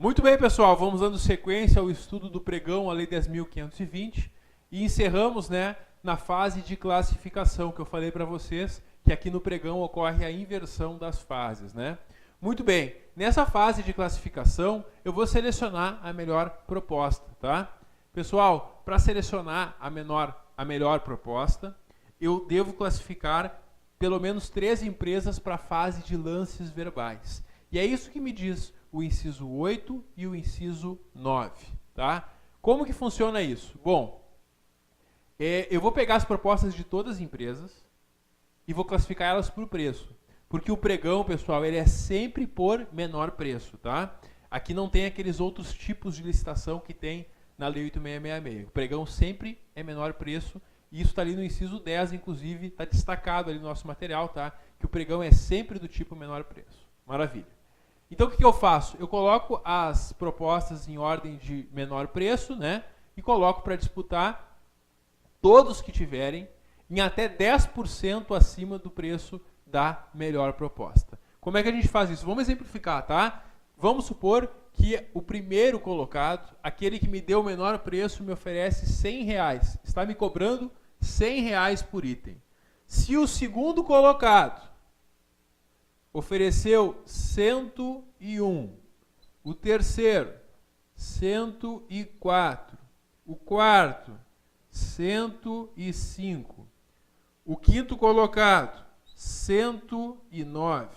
Muito bem, pessoal, vamos dando sequência ao estudo do pregão, a Lei 10.520, e encerramos, na fase de classificação, que eu falei para vocês, que aqui no pregão ocorre a inversão das fases, Muito bem, nessa fase de classificação, eu vou selecionar a melhor proposta, tá? Pessoal, para selecionar a melhor proposta, eu devo classificar pelo menos 3 empresas para a fase de lances verbais. E é isso que me diz o inciso 8 e o inciso 9, tá? Como que funciona isso? Bom, eu vou pegar as propostas de todas as empresas e vou classificar elas por preço. Porque o pregão, pessoal, ele é sempre por menor preço, tá? Aqui não tem aqueles outros tipos de licitação que tem na Lei 8666. O pregão sempre é menor preço, e isso está ali no inciso 10, inclusive, está destacado ali no nosso material, tá? Que o pregão é sempre do tipo menor preço. Maravilha. Então, o que eu faço? Eu coloco as propostas em ordem de menor preço, e coloco para disputar todos que tiverem em até 10% acima do preço da melhor proposta. Como é que a gente faz isso? Vamos exemplificar, tá? Vamos supor que o primeiro colocado, aquele que me deu o menor preço, me oferece R$100. Está me cobrando R$100 por item. Se o segundo colocado ofereceu 101, o terceiro 104, o quarto 105, o quinto colocado 109.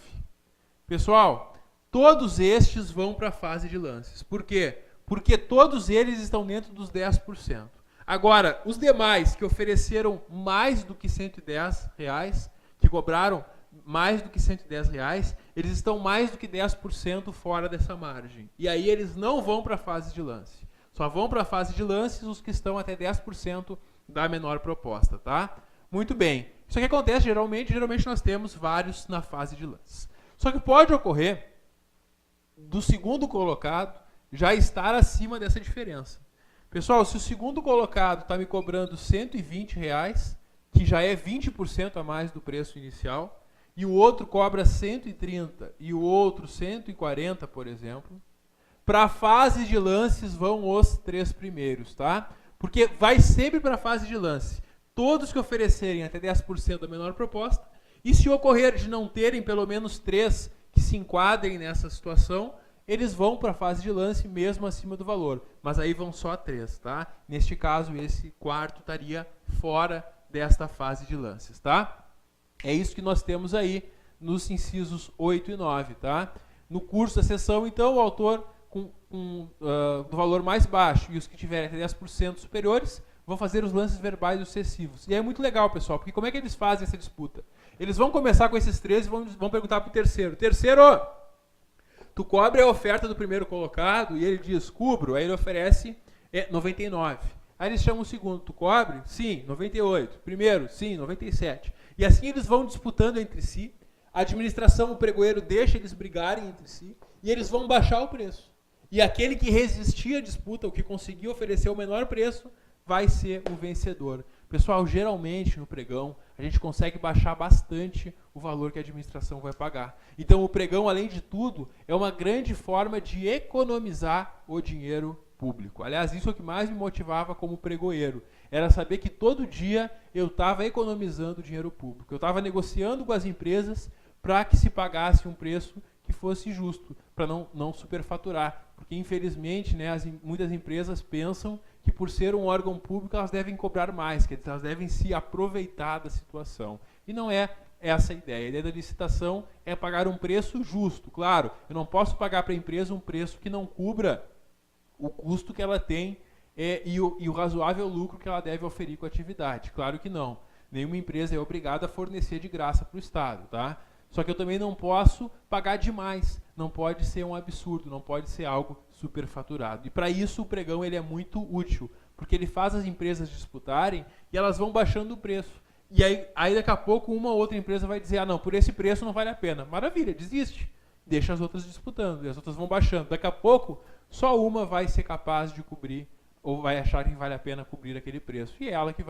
Pessoal, todos estes vão para a fase de lances. Por quê? Porque todos eles estão dentro dos 10%. Agora, os demais que ofereceram mais do que R$110, que cobraram mais do que R$110, eles estão mais do que 10% fora dessa margem. E aí eles não vão para a fase de lance. Só vão para a fase de lances os que estão até 10% da menor proposta, tá? Muito bem. Isso aqui acontece geralmente nós temos vários na fase de lances. Só que pode ocorrer do segundo colocado já estar acima dessa diferença. Pessoal, se o segundo colocado está me cobrando R$120, que já é 20% a mais do preço inicial, e o outro cobra 130 e o outro 140, por exemplo, para a fase de lances vão os 3 primeiros, tá? Porque vai sempre para a fase de lance. Todos que oferecerem até 10% da menor proposta, e se ocorrer de não terem pelo menos 3 que se enquadrem nessa situação, eles vão para a fase de lance mesmo acima do valor. Mas aí vão só 3, tá? Neste caso, esse quarto estaria fora desta fase de lances, tá? É isso que nós temos aí nos incisos 8 e 9, tá? No curso da sessão, então, o autor do valor mais baixo e os que tiverem até 10% superiores vão fazer os lances verbais sucessivos. E é muito legal, pessoal, porque como é que eles fazem essa disputa? Eles vão começar com esses 3 e vão perguntar para o terceiro. Terceiro, tu cobre a oferta do primeiro colocado? E ele diz, cubro. Aí ele oferece 99. Aí eles chamam o segundo, tu cobre? Sim, 98. Primeiro, sim, 97. E assim eles vão disputando entre si. A administração, o pregoeiro, deixa eles brigarem entre si. E eles vão baixar o preço. E aquele que resistir à disputa, o que conseguir oferecer o menor preço, vai ser o vencedor. Pessoal, geralmente no pregão, a gente consegue baixar bastante o valor que a administração vai pagar. Então o pregão, além de tudo, é uma grande forma de economizar o dinheiro público. Aliás, isso é o que mais me motivava como pregoeiro. Era saber que todo dia eu estava economizando dinheiro público. Eu estava negociando com as empresas para que se pagasse um preço que fosse justo, para não superfaturar. Porque, infelizmente, muitas empresas pensam que, por ser um órgão público, elas devem cobrar mais, quer dizer, elas devem se aproveitar da situação. E não é essa a ideia. A ideia da licitação é pagar um preço justo. Claro, eu não posso pagar para a empresa um preço que não cubra o custo que ela tem e o razoável lucro que ela deve oferir com a atividade. Claro que não. Nenhuma empresa é obrigada a fornecer de graça para o Estado, tá? Só que eu também não posso pagar demais. Não pode ser um absurdo, não pode ser algo superfaturado. E para isso o pregão ele é muito útil, porque ele faz as empresas disputarem e elas vão baixando o preço. E aí daqui a pouco uma ou outra empresa vai dizer, não, por esse preço não vale a pena. Maravilha, desiste. Deixa as outras disputando, e as outras vão baixando. Daqui a pouco, só uma vai ser capaz de cobrir, ou vai achar que vale a pena cobrir aquele preço. E é ela que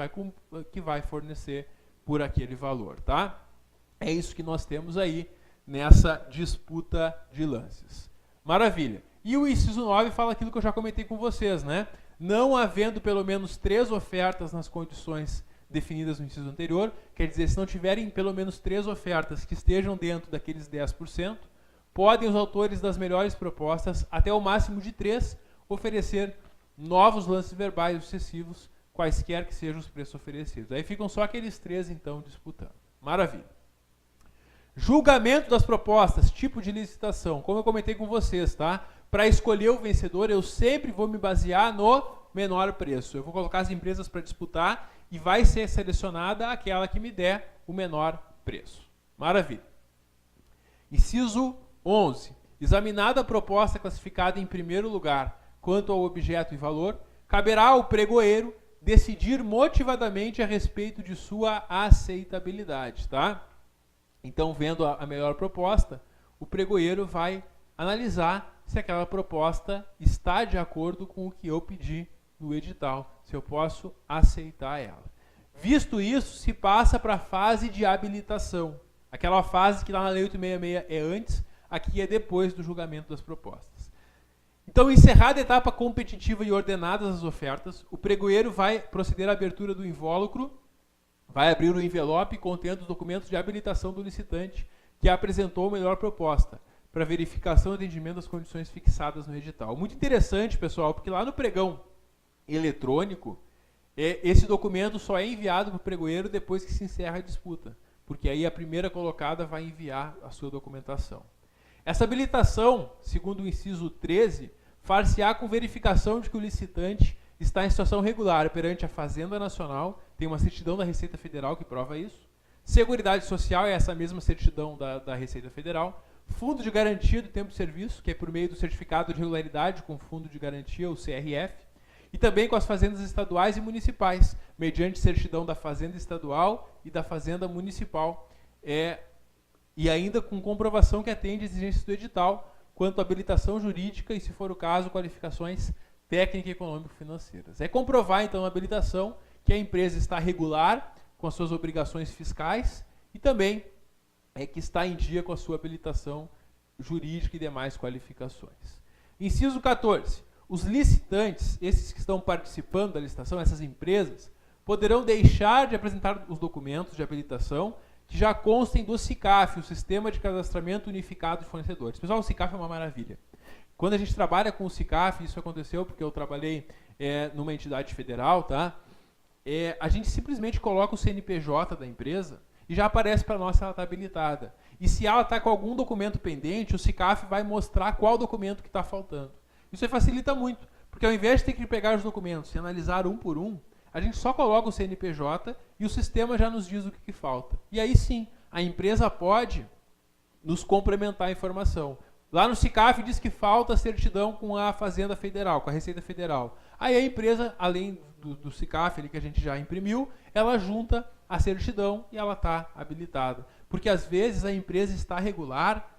vai fornecer por aquele valor, tá? É isso que nós temos aí nessa disputa de lances. Maravilha. E o inciso 9 fala aquilo que eu já comentei com vocês, né? Não havendo pelo menos 3 ofertas nas condições definidas no inciso anterior, quer dizer, se não tiverem pelo menos 3 ofertas que estejam dentro daqueles 10%, podem os autores das melhores propostas, até o máximo de 3, oferecer novos lances verbais sucessivos, quaisquer que sejam os preços oferecidos. Aí ficam só aqueles 3, então, disputando. Maravilha. Julgamento das propostas, tipo de licitação. Como eu comentei com vocês, tá? Para escolher o vencedor, eu sempre vou me basear no menor preço. Eu vou colocar as empresas para disputar e vai ser selecionada aquela que me der o menor preço. Maravilha. Inciso 11. Examinada a proposta classificada em primeiro lugar quanto ao objeto e valor, caberá ao pregoeiro decidir motivadamente a respeito de sua aceitabilidade, tá? Então, vendo a melhor proposta, o pregoeiro vai analisar se aquela proposta está de acordo com o que eu pedi no edital, se eu posso aceitar ela. Visto isso, se passa para a fase de habilitação. Aquela fase que lá na Lei 866 é antes, aqui é depois do julgamento das propostas. Então, encerrada a etapa competitiva e ordenadas as ofertas, o pregoeiro vai proceder à abertura do invólucro, vai abrir o envelope contendo os documentos de habilitação do licitante que apresentou a melhor proposta, para verificação e atendimento das condições fixadas no edital. Muito interessante, pessoal, porque lá no pregão eletrônico, esse documento só é enviado para o pregoeiro depois que se encerra a disputa, porque aí a primeira colocada vai enviar a sua documentação. Essa habilitação, segundo o inciso 13, far-se-á com verificação de que o licitante está em situação regular perante a Fazenda Nacional, tem uma certidão da Receita Federal que prova isso, Seguridade Social é essa mesma certidão da Receita Federal, Fundo de Garantia do Tempo de Serviço, que é por meio do Certificado de Regularidade com Fundo de Garantia, o CRF, e também com as fazendas estaduais e municipais, mediante certidão da Fazenda Estadual e da Fazenda Municipal, e ainda com comprovação que atende exigências do edital, quanto à habilitação jurídica e, se for o caso, qualificações técnicas e econômico-financeiras. É comprovar, então, a habilitação que a empresa está regular com as suas obrigações fiscais e também que está em dia com a sua habilitação jurídica e demais qualificações. Inciso 14. Os licitantes, esses que estão participando da licitação, essas empresas, poderão deixar de apresentar os documentos de habilitação que já constem do SICAF, o Sistema de Cadastramento Unificado de Fornecedores. Pessoal, o SICAF é uma maravilha. Quando a gente trabalha com o SICAF, isso aconteceu porque eu trabalhei numa entidade federal, tá? A gente simplesmente coloca o CNPJ da empresa e já aparece para nós se ela está habilitada. E se ela está com algum documento pendente, o SICAF vai mostrar qual documento que está faltando. Isso aí facilita muito, porque ao invés de ter que pegar os documentos e analisar um por um, a gente só coloca o CNPJ e o sistema já nos diz o que falta. E aí sim, a empresa pode nos complementar a informação. Lá no SICAF diz que falta certidão com a Fazenda Federal, com a Receita Federal. Aí a empresa, além do SICAF ali que a gente já imprimiu, ela junta a certidão e ela está habilitada. Porque às vezes a empresa está regular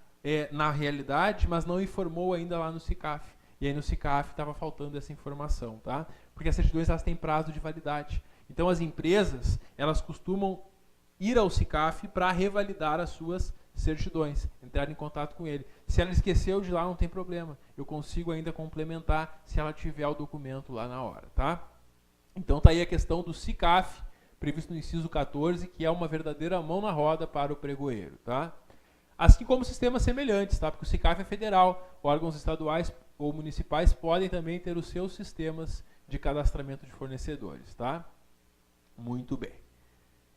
na realidade, mas não informou ainda lá no SICAF. E aí no SICAF estava faltando essa informação, tá? Porque as certidões elas têm prazo de validade. Então as empresas, elas costumam ir ao SICAF para revalidar as suas certidões, entrar em contato com ele. Se ela esqueceu de lá, não tem problema. Eu consigo ainda complementar se ela tiver o documento lá na hora, tá? Então tá aí a questão do SICAF, previsto no inciso 14, que é uma verdadeira mão na roda para o pregoeiro, tá? Assim como sistemas semelhantes, tá? Porque o SICAF é federal, órgãos estaduais ou municipais podem também ter os seus sistemas de cadastramento de fornecedores, tá? Muito bem.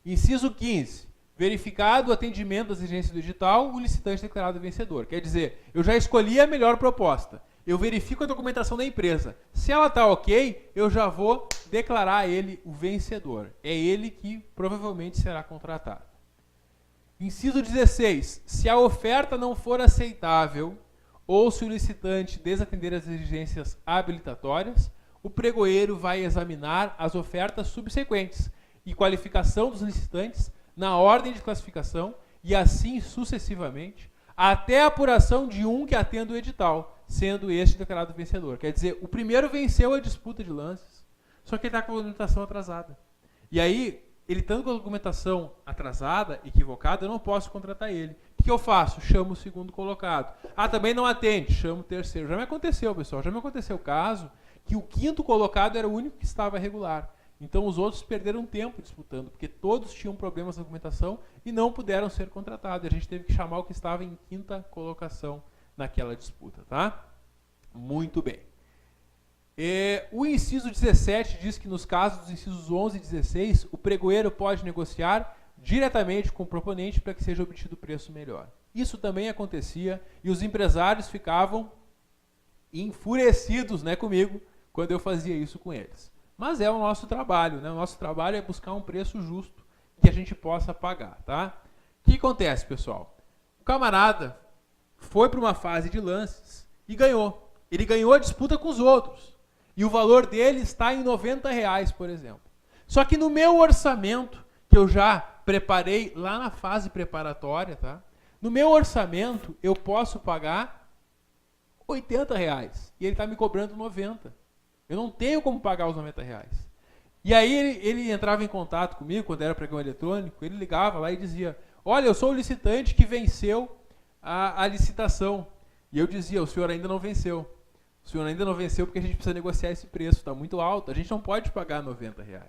Inciso 15. Verificado o atendimento das exigências do edital, o licitante declarado vencedor. Quer dizer, eu já escolhi a melhor proposta. Eu verifico a documentação da empresa. Se ela está ok, eu já vou declarar ele o vencedor. É ele que provavelmente será contratado. Inciso 16. Se a oferta não for aceitável ou se o licitante desatender as exigências habilitatórias, o pregoeiro vai examinar as ofertas subsequentes e qualificação dos licitantes na ordem de classificação e assim sucessivamente, até a apuração de um que atenda o edital, sendo este declarado vencedor. Quer dizer, o primeiro venceu a disputa de lances, só que ele está com a documentação atrasada. E aí, ele estando com a documentação atrasada, equivocada, eu não posso contratar ele. O que que eu faço? Chamo o segundo colocado. Ah, também não atende, chamo o terceiro. Já me aconteceu, pessoal, já me aconteceu o caso que o quinto colocado era o único que estava regular. Então os outros perderam tempo disputando, porque todos tinham problemas na documentação e não puderam ser contratados. A gente teve que chamar o que estava em quinta colocação naquela disputa, tá? Muito bem. O inciso 17 diz que nos casos dos incisos 11 e 16, o pregoeiro pode negociar diretamente com o proponente para que seja obtido o preço melhor. Isso também acontecia e os empresários ficavam enfurecidos, né, comigo quando eu fazia isso com eles. Mas é o nosso trabalho, né? O nosso trabalho é buscar um preço justo que a gente possa pagar, tá? O que acontece, pessoal? O camarada foi para uma fase de lances e ganhou. Ele ganhou a disputa com os outros. E o valor dele está em R$90, por exemplo. Só que no meu orçamento, que eu já preparei lá na fase preparatória, tá? No meu orçamento, eu posso pagar R$80. E ele está me cobrando 90. Eu não tenho como pagar os R$90. E aí ele entrava em contato comigo, quando era pregão eletrônico, ele ligava lá e dizia, olha, eu sou o licitante que venceu a licitação. E eu dizia, o senhor ainda não venceu. O senhor ainda não venceu porque a gente precisa negociar esse preço, está muito alto. A gente não pode pagar R$90.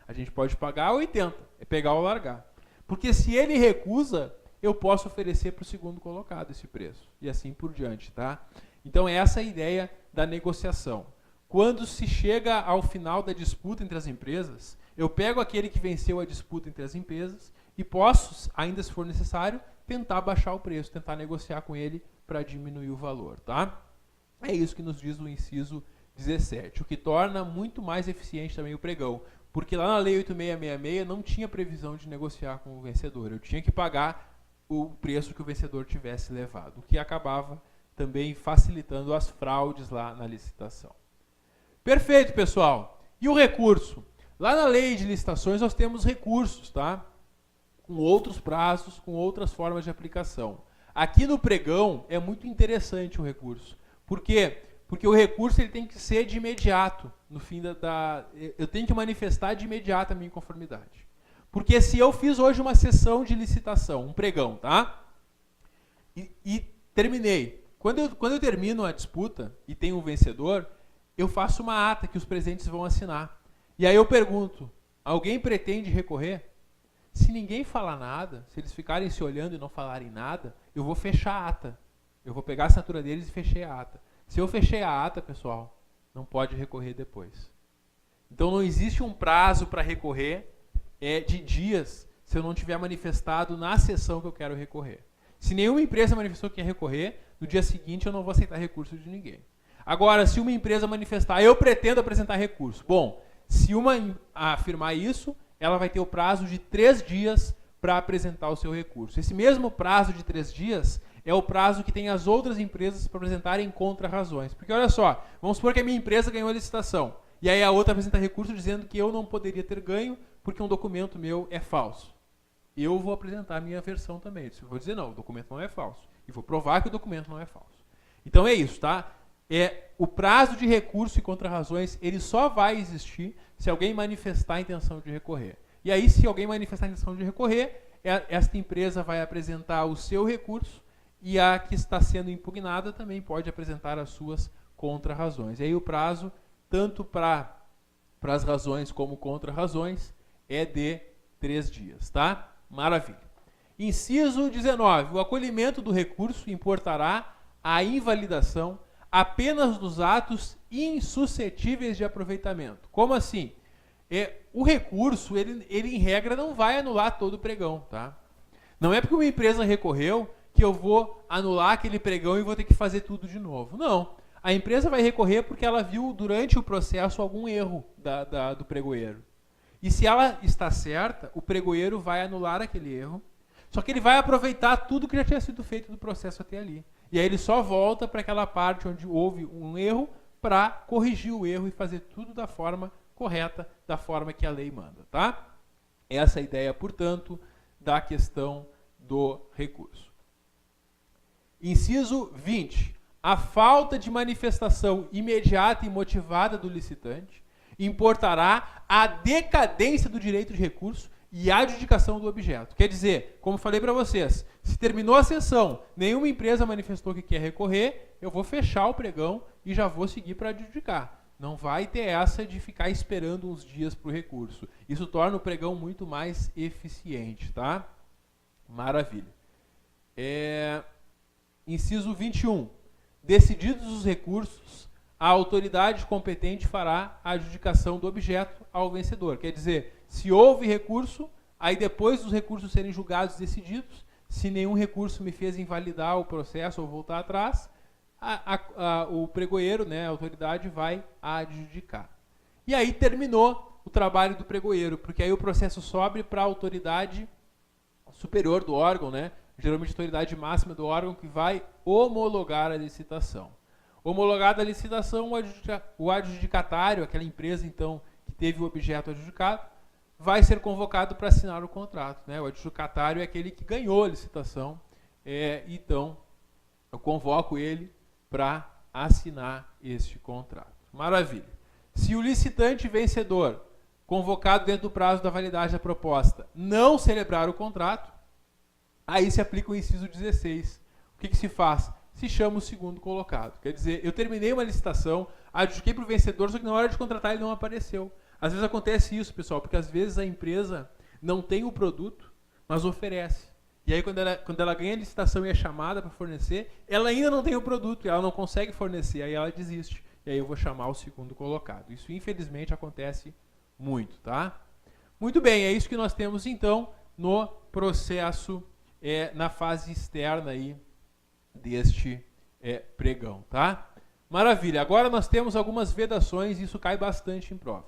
A gente pode pagar 80, é pegar ou largar. Porque se ele recusa, eu posso oferecer para o segundo colocado esse preço. E assim por diante, tá? Então essa é a ideia da negociação. Quando se chega ao final da disputa entre as empresas, eu pego aquele que venceu a disputa entre as empresas e posso, ainda se for necessário, tentar baixar o preço, tentar negociar com ele para diminuir o valor, tá? É isso que nos diz o inciso 17, o que torna muito mais eficiente também o pregão, porque lá na Lei 8666 não tinha previsão de negociar com o vencedor, eu tinha que pagar o preço que o vencedor tivesse levado, o que acabava também facilitando as fraudes lá na licitação. Perfeito, pessoal. E o recurso? Lá na lei de licitações nós temos recursos, tá? Com outros prazos, com outras formas de aplicação. Aqui no pregão é muito interessante o recurso. Por quê? Porque o recurso ele tem que ser de imediato. No fim eu tenho que manifestar de imediato a minha inconformidade. Porque se eu fiz hoje uma sessão de licitação, um pregão, tá? E terminei. Quando eu termino a disputa e tenho um vencedor, eu faço uma ata que os presentes vão assinar. E aí eu pergunto, alguém pretende recorrer? Se ninguém falar nada, se eles ficarem se olhando e não falarem nada, eu vou fechar a ata. Eu vou pegar a assinatura deles e fechei a ata. Se eu fechei a ata, pessoal, não pode recorrer depois. Então não existe um prazo para recorrer de dias se eu não tiver manifestado na sessão que eu quero recorrer. Se nenhuma empresa manifestou que quer recorrer, no dia seguinte eu não vou aceitar recurso de ninguém. Agora, se uma empresa manifestar, eu pretendo apresentar recurso. Bom, se uma afirmar isso, ela vai ter o prazo de 3 dias para apresentar o seu recurso. Esse mesmo prazo de 3 dias é o prazo que tem as outras empresas para apresentarem contra-razões. Porque olha só, vamos supor que a minha empresa ganhou a licitação, e aí a outra apresenta recurso dizendo que eu não poderia ter ganho porque um documento meu é falso. Eu vou apresentar a minha versão também. Eu vou dizer, não, o documento não é falso. E vou provar que o documento não é falso. Então é isso, tá? O prazo de recurso e contra-razões, ele só vai existir se alguém manifestar a intenção de recorrer. E aí, se alguém manifestar a intenção de recorrer, esta empresa vai apresentar o seu recurso e a que está sendo impugnada também pode apresentar as suas contra-razões. E aí o prazo, tanto para as razões como contra-razões, é de 3 dias, tá? Maravilha. Inciso 19. O acolhimento do recurso importará a invalidação apenas dos atos insuscetíveis de aproveitamento. Como assim? O recurso, ele em regra não vai anular todo o pregão, tá? Não é porque uma empresa recorreu que eu vou anular aquele pregão e vou ter que fazer tudo de novo. Não. A empresa vai recorrer porque ela viu durante o processo algum erro do pregoeiro. E se ela está certa, o pregoeiro vai anular aquele erro, só que ele vai aproveitar tudo que já tinha sido feito do processo até ali. E aí ele só volta para aquela parte onde houve um erro para corrigir o erro e fazer tudo da forma correta, da forma que a lei manda, tá? Essa é a ideia, portanto, da questão do recurso. Inciso 20. A falta de manifestação imediata e motivada do licitante importará a decadência do direito de recurso e adjudicação do objeto. Quer dizer, como falei para vocês, se terminou a sessão, nenhuma empresa manifestou que quer recorrer, eu vou fechar o pregão e já vou seguir para adjudicar. Não vai ter essa de ficar esperando uns dias para o recurso. Isso torna o pregão muito mais eficiente, tá? Maravilha. Inciso 21. Decididos os recursos, a autoridade competente fará a adjudicação do objeto ao vencedor. Quer dizer, se houve recurso, aí depois dos recursos serem julgados e decididos, se nenhum recurso me fez invalidar o processo ou voltar atrás, o pregoeiro, né, a autoridade, vai adjudicar. E aí terminou o trabalho do pregoeiro, porque aí o processo sobe para a autoridade superior do órgão, né, geralmente a autoridade máxima do órgão, que vai homologar a licitação. Homologada a licitação, o adjudicatário, aquela empresa então que teve o objeto adjudicado, vai ser convocado para assinar o contrato, né? O adjudicatário é aquele que ganhou a licitação, então eu convoco ele para assinar este contrato. Maravilha. Se o licitante vencedor, convocado dentro do prazo da validade da proposta, não celebrar o contrato, aí se aplica o inciso 16. O que se faz? Se chama o segundo colocado. Quer dizer, eu terminei uma licitação, adjudiquei para o vencedor, só que na hora de contratar ele não apareceu. Às vezes acontece isso, pessoal, porque às vezes a empresa não tem o produto, mas oferece. E aí quando ela ganha a licitação e é chamada para fornecer, ela ainda não tem o produto, ela não consegue fornecer, aí ela desiste. E aí eu vou chamar o segundo colocado. Isso infelizmente acontece muito, tá? Muito bem, é isso que nós temos então no processo, na fase externa aí deste pregão, tá? Maravilha. Agora nós temos algumas vedações e isso cai bastante em prova.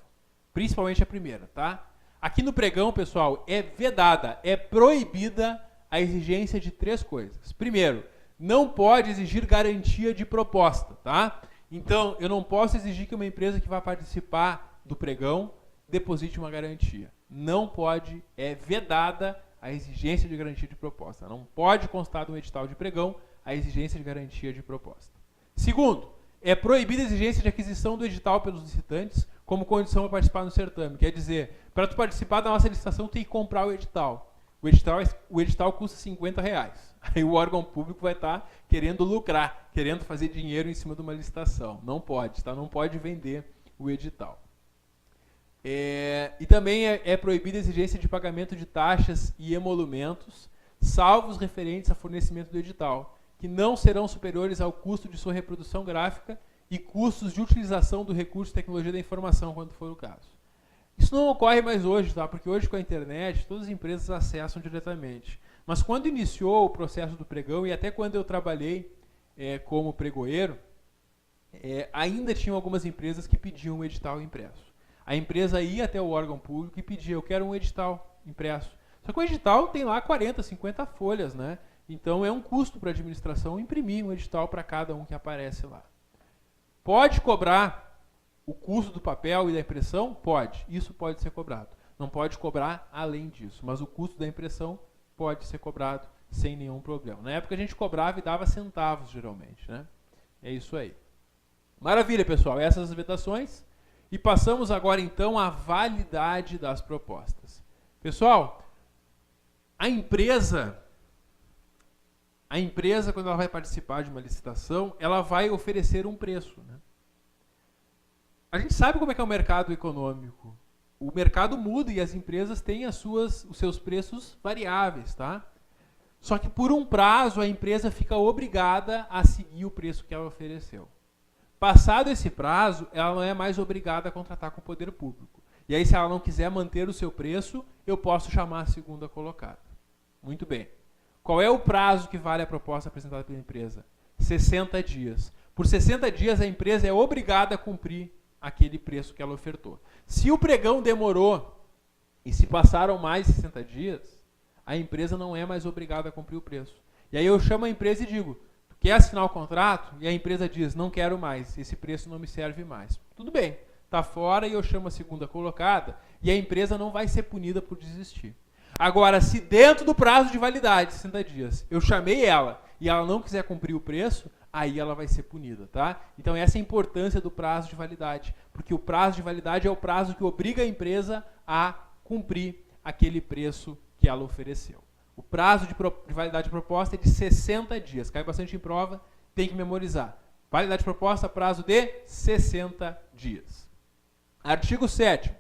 Principalmente a primeira, tá? Aqui no pregão, pessoal, é vedada, é proibida a exigência de 3 coisas. Primeiro, não pode exigir garantia de proposta, tá? Então, eu não posso exigir que uma empresa que vai participar do pregão deposite uma garantia. Não pode, é vedada a exigência de garantia de proposta. Não pode constar no edital de pregão a exigência de garantia de proposta. Segundo, é proibida a exigência de aquisição do edital pelos licitantes como condição para participar no certame. Quer dizer, para tu participar da nossa licitação, tu tem que comprar o edital. O edital custa R$50. Aí o órgão público vai estar querendo lucrar, querendo fazer dinheiro em cima de uma licitação. Não pode, tá? Não pode vender o edital. E também é proibida a exigência de pagamento de taxas e emolumentos, salvo os referentes a fornecimento do edital, que não serão superiores ao custo de sua reprodução gráfica e custos de utilização do recurso de tecnologia da informação, quando for o caso. Isso não ocorre mais hoje, tá? Porque hoje com a internet todas as empresas acessam diretamente. Mas quando iniciou o processo do pregão e até quando eu trabalhei como pregoeiro, ainda tinham algumas empresas que pediam um edital impresso. A empresa ia até o órgão público e pedia, eu quero um edital impresso. Só que o edital tem lá 40, 50 folhas, né? Então é um custo para a administração imprimir um edital para cada um que aparece lá. Pode cobrar o custo do papel e da impressão? Pode. Isso pode ser cobrado. Não pode cobrar além disso. Mas o custo da impressão pode ser cobrado sem nenhum problema. Na época a gente cobrava e dava centavos, geralmente, né? É isso aí. Maravilha, pessoal. Essas as vedações. E passamos agora, então, à validade das propostas. Pessoal, a empresa, quando ela vai participar de uma licitação, ela vai oferecer um preço, né? A gente sabe como é que é o mercado econômico. O mercado muda e as empresas têm os seus preços variáveis, tá? Só que por um prazo a empresa fica obrigada a seguir o preço que ela ofereceu. Passado esse prazo, ela não é mais obrigada a contratar com o poder público. E aí, se ela não quiser manter o seu preço, eu posso chamar a segunda colocada. Muito bem. Qual é o prazo que vale a proposta apresentada pela empresa? 60 dias. Por 60 dias, a empresa é obrigada a cumprir aquele preço que ela ofertou. Se o pregão demorou e se passaram mais de 60 dias, a empresa não é mais obrigada a cumprir o preço. E aí eu chamo a empresa e digo, quer assinar o contrato? E a empresa diz, não quero mais, esse preço não me serve mais. Tudo bem, está fora e eu chamo a segunda colocada e a empresa não vai ser punida por desistir. Agora, se dentro do prazo de validade, 60 dias, eu chamei ela e ela não quiser cumprir o preço, aí ela vai ser punida, tá? Então essa é a importância do prazo de validade, porque o prazo de validade é o prazo que obriga a empresa a cumprir aquele preço que ela ofereceu. O prazo de validade de proposta é de 60 dias. Cai bastante em prova, tem que memorizar. Validade de proposta, prazo de 60 dias. Artigo 7º.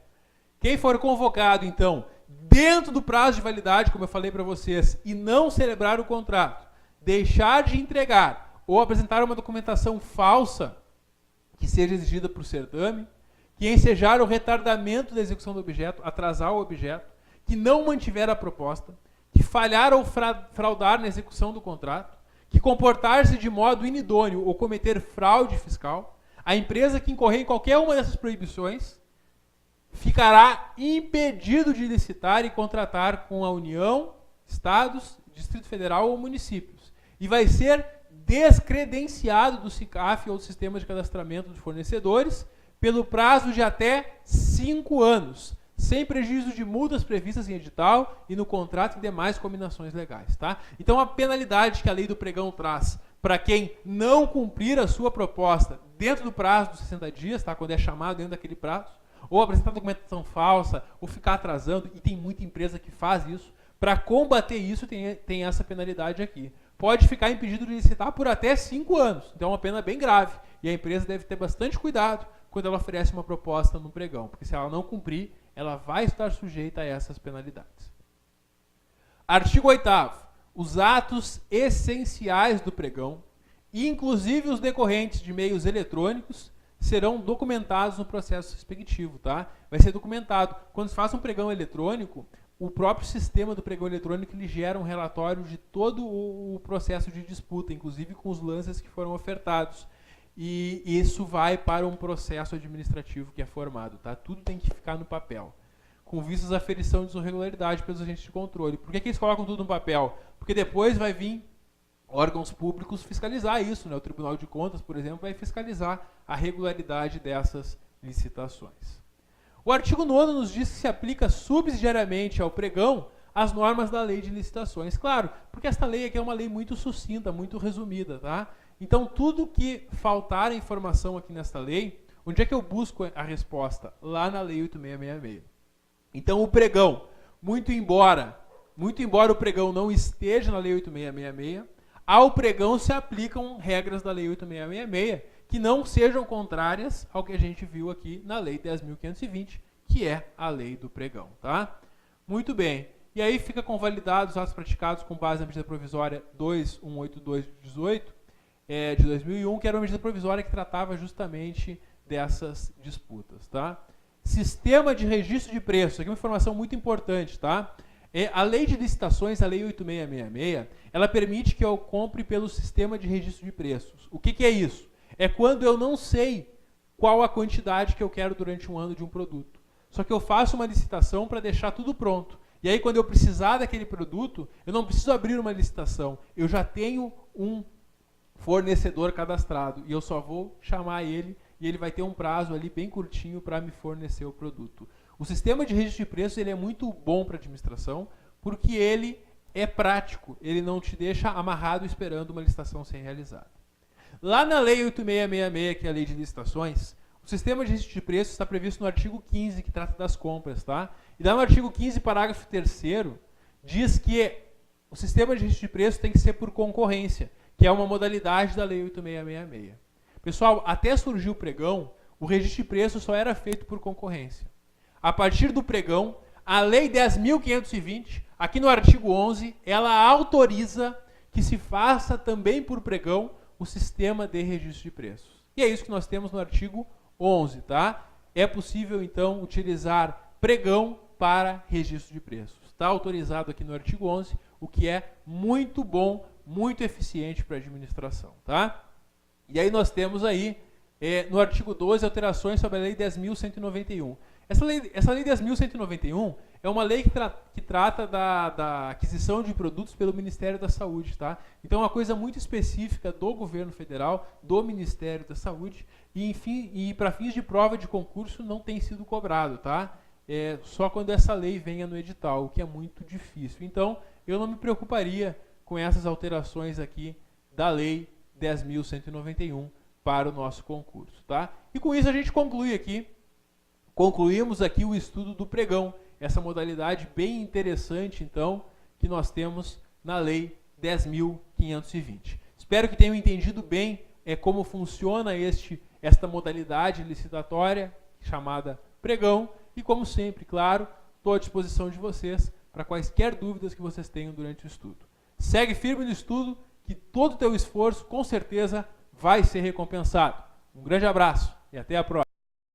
Quem for convocado, então, dentro do prazo de validade, como eu falei para vocês, e não celebrar o contrato, deixar de entregar ou apresentar uma documentação falsa que seja exigida por certame, que ensejar o retardamento da execução do objeto, atrasar o objeto, que não mantiver a proposta, que falhar ou fraudar na execução do contrato, que comportar-se de modo inidôneo ou cometer fraude fiscal, a empresa que incorrer em qualquer uma dessas proibições ficará impedido de licitar e contratar com a União, Estados, Distrito Federal ou municípios. E vai ser descredenciado do SICAF ou do Sistema de Cadastramento de Fornecedores pelo prazo de até 5 anos, sem prejuízo de multas previstas em edital e no contrato e demais combinações legais. Tá? Então, a penalidade que a lei do pregão traz para quem não cumprir a sua proposta dentro do prazo dos 60 dias, tá? Quando é chamado dentro daquele prazo, ou apresentar documentação falsa, ou ficar atrasando, e tem muita empresa que faz isso, para combater isso tem essa penalidade aqui. Pode ficar impedido de licitar por até 5 anos, então é uma pena bem grave, e a empresa deve ter bastante cuidado quando ela oferece uma proposta no pregão, porque se ela não cumprir, ela vai estar sujeita a essas penalidades. Artigo 8º. Os atos essenciais do pregão, inclusive os decorrentes de meios eletrônicos, serão documentados no processo respectivo, tá? Vai ser documentado. Quando se faz um pregão eletrônico, o próprio sistema do pregão eletrônico ele gera um relatório de todo o processo de disputa, inclusive com os lances que foram ofertados. E isso vai para um processo administrativo que é formado, tá? Tudo tem que ficar no papel, com vistas à aferição de irregularidade pelos agentes de controle. Por que eles colocam tudo no papel? Porque depois vai vir órgãos públicos fiscalizar isso, né? O Tribunal de Contas, por exemplo, vai fiscalizar a regularidade dessas licitações. O artigo 9º nos diz que se aplica subsidiariamente ao pregão as normas da lei de licitações. Claro, porque esta lei aqui é uma lei muito sucinta, muito resumida, tá? Então, tudo que faltar informação aqui nesta lei, onde é que eu busco a resposta? Lá na Lei 8666. Então, o pregão, muito embora o pregão não esteja na Lei 8666, ao pregão se aplicam regras da Lei 8666, que não sejam contrárias ao que a gente viu aqui na Lei 10.520, que é a lei do pregão, tá? Muito bem. E aí fica convalidados os atos praticados com base na medida provisória 2182 de 18, de 2001, que era uma medida provisória que tratava justamente dessas disputas, tá? Sistema de registro de preços, aqui é uma informação muito importante, tá? A lei de licitações, a lei 8666, ela permite que eu compre pelo sistema de registro de preços. O que é isso? É quando eu não sei qual a quantidade que eu quero durante um ano de um produto. Só que eu faço uma licitação para deixar tudo pronto. E aí, quando eu precisar daquele produto, eu não preciso abrir uma licitação. Eu já tenho um fornecedor cadastrado e eu só vou chamar ele e ele vai ter um prazo ali bem curtinho para me fornecer o produto. O sistema de registro de preços ele é muito bom para a administração porque ele é prático, ele não te deixa amarrado esperando uma licitação ser realizada. Lá na Lei 8666, que é a Lei de Licitações, o sistema de registro de preços está previsto no artigo 15, que trata das compras, tá? E lá no artigo 15, parágrafo 3º, diz que o sistema de registro de preços tem que ser por concorrência, que é uma modalidade da Lei 8666. Pessoal, até surgir o pregão, o registro de preços só era feito por concorrência. A partir do pregão, a Lei 10.520, aqui no artigo 11, ela autoriza que se faça também por pregão o sistema de registro de preços. E é isso que nós temos no artigo 11, tá? É possível, então, utilizar pregão para registro de preços. Está autorizado aqui no artigo 11, o que é muito bom, muito eficiente para a administração, tá? E aí nós temos aí, no artigo 12, alterações sobre a Lei 10.191. Essa lei 10.191 é uma lei que trata da aquisição de produtos pelo Ministério da Saúde, tá? Então é uma coisa muito específica do governo federal, do Ministério da Saúde, e, enfim, e para fins de prova de concurso não tem sido cobrado, tá? Só quando essa lei venha no edital, o que é muito difícil. Então, eu não me preocuparia com essas alterações aqui da Lei 10.191 para o nosso concurso, tá? E com isso a gente concluímos aqui o estudo do pregão. essa modalidade bem interessante, então, que nós temos na Lei 10.520. Espero que tenham entendido bem como funciona esta modalidade licitatória chamada pregão e, como sempre, claro, estou à disposição de vocês para quaisquer dúvidas que vocês tenham durante o estudo. Segue firme no estudo, que todo o teu esforço, com certeza, vai ser recompensado. Um grande abraço e até a próxima.